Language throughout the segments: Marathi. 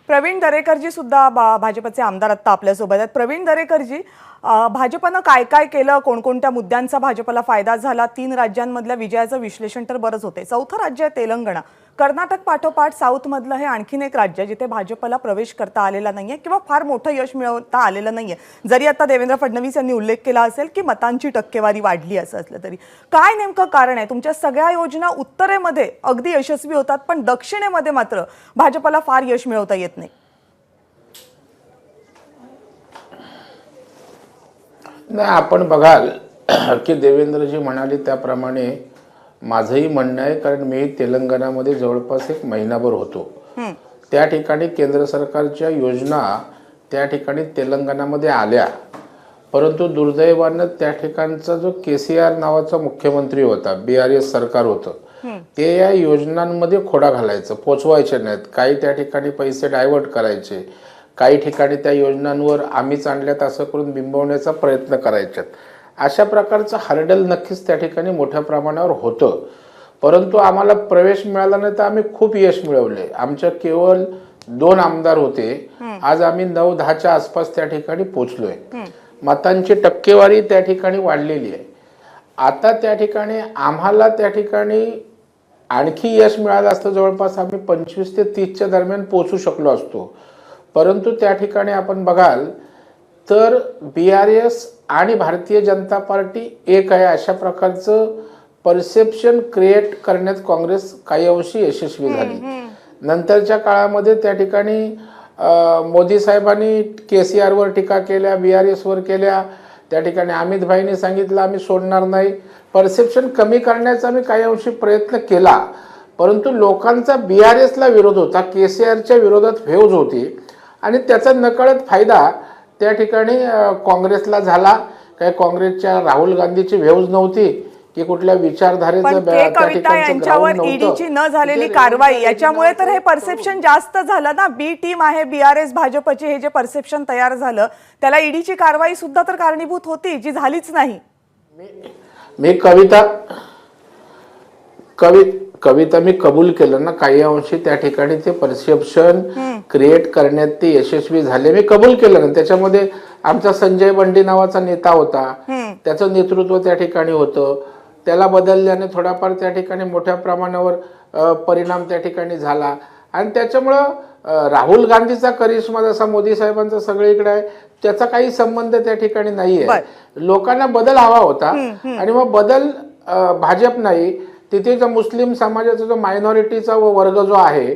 प्रवीण दरेकरजी सुद्धा भाजपचे आमदार आता आपल्यासोबत आहेत. प्रवीण दरेकरजी, भाजपनं काय काय केलं, कोणकोणत्या मुद्द्यांचा भाजपला फायदा झाला, 3 राज्यांमधल्या विजयाचं विश्लेषण तर बरंच होते. चौथं राज्य आहे तेलंगणा. कर्नाटक पाठोपाठ साऊथमधलं हे आणखीन एक राज्य जिथे भाजपला प्रवेश करता आलेला नाहीये किंवा फार मोठं यश मिळवता आलेलं नाहीये. जरी आता देवेंद्र फडणवीस यांनी उल्लेख केला असेल की मतांची टक्केवारी वाढली असं असलं तरी काय नेमकं कारण आहे? तुमच्या सगळ्या योजना उत्तरेमध्ये अगदी यशस्वी होतात पण दक्षिणेमध्ये मात्र भाजपला फार यश मिळवता येत नाही. नाही, आपण बघाल की देवेंद्रजी म्हणाले त्याप्रमाणे माझंही म्हणणं आहे, कारण मी तेलंगणामध्ये जवळपास 1 महिनाभर होतो. त्या ठिकाणी केंद्र सरकारच्या योजना त्या ठिकाणी तेलंगणामध्ये आल्या, परंतु दुर्दैवानं त्या ठिकाणचा जो KCR नावाचा मुख्यमंत्री होता, BRS सरकार होतं, ते या योजनांमध्ये खोडा घालायचं, पोचवायचे नाहीत. काही त्या ठिकाणी पैसे डायव्हर्ट करायचे, काही ठिकाणी त्या योजनांवर आम्हीच आणल्यात असं करून बिंबवण्याचा प्रयत्न करायच्यात. अशा प्रकारचं हर्डल नक्कीच त्या ठिकाणी मोठ्या प्रमाणावर होतं. परंतु आम्हाला प्रवेश मिळाला नाही तर आम्ही खूप यश मिळवले. आमच्या केवळ 2 आमदार होते, आज आम्ही 9-10च्या आसपास त्या ठिकाणी पोचलोय. मतांची टक्केवारी त्या ठिकाणी वाढलेली आहे. आता त्या ठिकाणी आम्हाला त्या ठिकाणी आणखी यश मिळालं असतं, जवळपास आम्ही 25 ते 30च्या दरम्यान पोचू शकलो असतो. परंतु त्या ठिकाणी आपण बघाल तर BRS आणि भारतीय जनता पार्टी एक आहे अशा प्रकारचं परसेप्शन क्रिएट करण्यात काँग्रेस काही अंशी यशस्वी झाली. नंतरच्या काळामध्ये त्या ठिकाणी मोदी साहेबांनी KCR वर टीका केल्या, BRS वर केल्या. त्या ठिकाणी अमित भाईंनी सांगितलं आम्ही सोडणार नाही. परसेप्शन कमी करण्याचा आम्ही काही अंशी प्रयत्न केला, परंतु लोकांचा BRS ला विरोध होता, KCRच्या विरोधात व्हेवज होती आणि त्याचा नकळत फायदा त्या ठिकाणी काँग्रेसला झाला. काही काँग्रेसच्या राहुल गांधीची व्हेवज नव्हती की कुठल्या विचारधारेचं कविता यांच्यावर ईडीची न झालेली कारवाई याच्यामुळे तर हे परसेप्शन जास्त झालं ना. बी टीम आहे BRS भाजपची, हे जे परसेप्शन तयार झालं त्याला ईडीची कारवाई सुद्धा तर कारणीभूत होती जी झालीच नाही. मी कविता मी कबूल केलं ना, काही अंशी त्या ठिकाणी ते परसेप्शन क्रिएट करण्यात ते यशस्वी झाले, मी कबूल केलं ना. त्याच्यामध्ये आमचा संजय बंडी नावाचा नेता होता, त्याचं नेतृत्व त्या ठिकाणी होतं. त्याला बदलल्याने थोडाफार त्या ठिकाणी मोठ्या प्रमाणावर परिणाम त्या ठिकाणी झाला आणि त्याच्यामुळं राहुल गांधीचा करिश्मा जसा मोदी साहेबांचा सगळीकडे आहे त्याचा काही संबंध त्या ठिकाणी नाहीये. लोकांना बदल हवा होता आणि मग बदल भाजप नाही, तिथे जो मुस्लिम समाजाचा जो मायनॉरिटीचा वर्ग जो आहे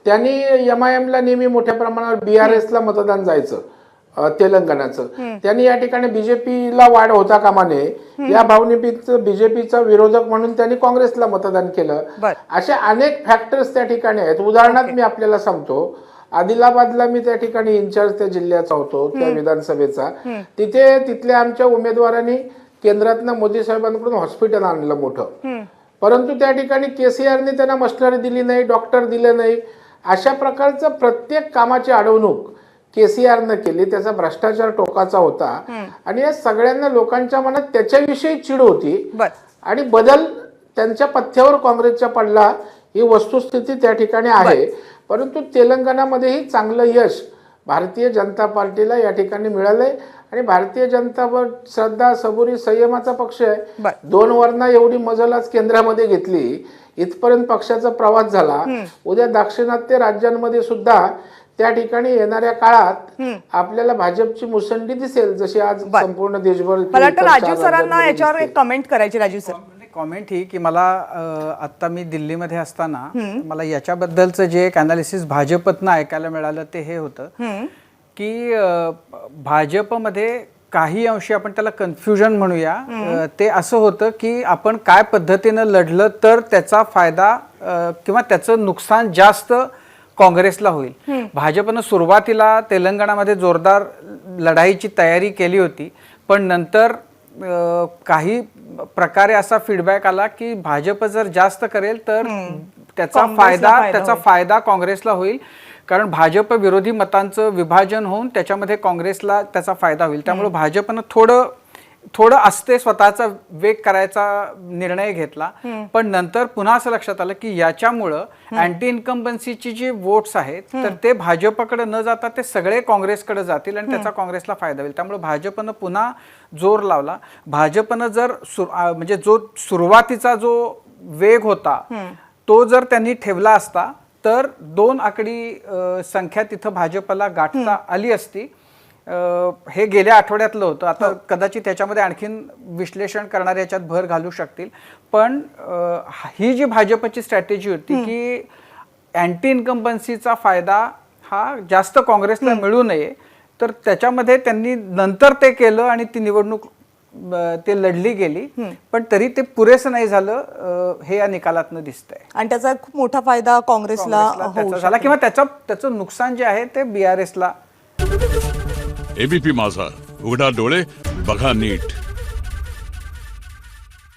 त्यांनी MIM ला नेहमी मोठ्या प्रमाणावर BRS ला मतदान जायचं तेलंगणाचं. त्यांनी या ठिकाणी BJPला वाढ होता कामा नये या भावनेचं BJPचा विरोधक म्हणून त्यांनी काँग्रेसला मतदान केलं. असे अनेक फॅक्टर्स त्या ठिकाणी आहेत. उदाहरणार्थ मी आपल्याला सांगतो, आदिलाबादला मी त्या ठिकाणी इन्चार्ज त्या जिल्ह्याचा होतो, त्या विधानसभेचा. तिथे तिथल्या आमच्या उमेदवारांनी केंद्रातनं मोदी साहेबांकडून हॉस्पिटल आणलं मोठं, परंतु त्या ठिकाणी KCRने त्यांना मशिनरी दिली नाही, डॉक्टर दिले नाही. अशा प्रकारचं प्रत्येक कामाची अडवणूक KCRनं केली. त्याचा भ्रष्टाचार टोकाचा होता आणि या सगळ्यांना लोकांच्या मनात त्याच्याविषयी चिड होती आणि बदल त्यांच्या पथ्यावर काँग्रेसच्या पडला, ही वस्तुस्थिती त्या ठिकाणी आहे. परंतु तेलंगणामध्येही चांगलं यश भारतीय जनता पार्टीला या ठिकाणी मिळालंय आणि भारतीय जनता पार्टी श्रद्धा, सबुरी, संयमाचा पक्ष आहे. 2 वर्णा एवढी मजल आज केंद्रामध्ये घेतली, इथपर्यंत पक्षाचा प्रवास झाला. उद्या दाक्षिणात्य राज्यांमध्ये सुद्धा त्या ठिकाणी येणाऱ्या काळात आपल्याला भाजपची मुसंडी दिसेल, जशी आज संपूर्ण देशभर. मला वाटतं राजीव सरांना याच्यावर एक कमेंट करायची. राजीव सर, कॉमेंट ही की मला आता मी दिल्लीमध्ये असताना मला याच्याबद्दलचं जे एक अनालिसिस भाजपतनं ऐकायला मिळालं ते हे होतं की भाजपमध्ये काही अंशी आपण त्याला कन्फ्युजन म्हणूया, ते असं होतं की आपण काय पद्धतीनं लढलं तर त्याचा फायदा किंवा त्याचं नुकसान जास्त काँग्रेसला होईल. भाजपनं सुरुवातीला तेलंगणामध्ये जोरदार लढाईची तयारी केली होती, पण नंतर काही प्रकारे असा फीडबॅक आला की भाजप जर जास्त करेल तर त्याचा फायदा काँग्रेसला होईल, कारण भाजप विरोधी मतांचं विभाजन होऊन त्याच्यामध्ये काँग्रेसला त्याचा फायदा होईल. त्यामुळे भाजपनं थोडं थोडं असते स्वतःचा वेग करायचा निर्णय घेतला, पण नंतर पुन्हा असं लक्षात आलं की याच्यामुळं अँटी इन्कम्बन्सीची जी वोट्स आहेत तर ते भाजपकडे न जाता ते सगळे काँग्रेसकडे जातील आणि त्याचा काँग्रेसला फायदा होईल. त्यामुळे भाजपनं पुन्हा जोर लावला. भाजपनं जर म्हणजे जो सुरुवातीचा जो वेग होता तो जर त्यांनी ठेवला असता तर 2 आकडी संख्या तिथं भाजपला गाठता आली असती. हे गेल्या आठवड्यातलं होतं. आता कदाचित त्याच्यामध्ये आणखीन विश्लेषण करणारे याच्यात भर घालू शकतील, पण ही जी भाजपची स्ट्रॅटेजी होती की अँटी इन्कम्बन्सीचा फायदा हा जास्त काँग्रेसला मिळू नये, तर त्याच्यामध्ये त्यांनी नंतर ते केलं आणि ती निवडणूक ते लढली गेली, पण तरी ते पुरेसं नाही झालं हे या निकालातनं दिसतंय. आणि त्याचा खूप मोठा फायदा काँग्रेसला त्याचा झाला किंवा त्याचं नुकसान जे आहे ते BRS ला. एबीपी माझा, उघडा डोळे बघा नीट.